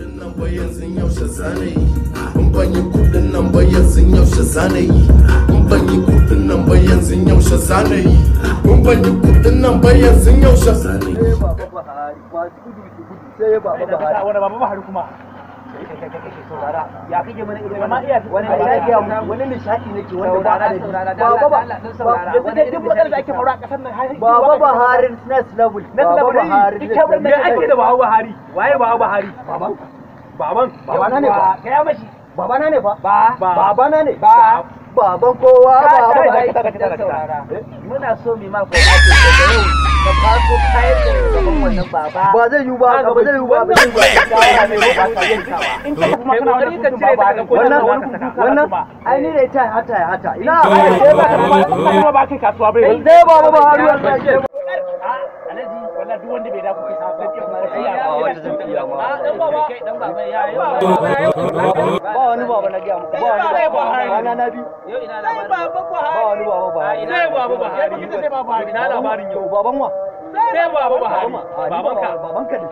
kudin nan ba yanzu yaushe zane yi. In ban yi kudin nan ba yanzu yaushe zane yi. In ban yi kudin nan ba yanzu yaushe zane yi. In ban yi kudin nan ba yanzu yaushe zane yi. Baba Buhari, masu gudu su gudu sai Baba Buhari. Wani Baba Buhari kuma. Ya kake mana irin wani nishadi nake wanda ba a da Baba Yanzu duk matsalar da ake faruwa a ƙasar nan Baba Buhari next level. Baba Buhari me ake da Baba Buhari? Waye Baba Buhari? Babana ne fa. Gaya mashi. Babana ne fa. Babana ne. Baban kowa muna so mu ma ko ake da yau ka faso kayan da gaban wannan baba ba zai yi ba ba zai yi ba ba zai yi ba in kai kuma kana wani ka cire daga wannan ai ni ne ta hata ina ba ba kai kasuwa bai sai Baba Buhari ya sake Alhaji wallahi duk wanda bai da kuke sa ba wanda zan iya ma dan baba ya yi ba wani baba na ga muku ba wani na nabi yau ina labarin Baba Buhari ba wani baba ba sai Baba Buhari sai Baba Buhari na labarin yau baban wa sai Baba Buhari babanka babanka ne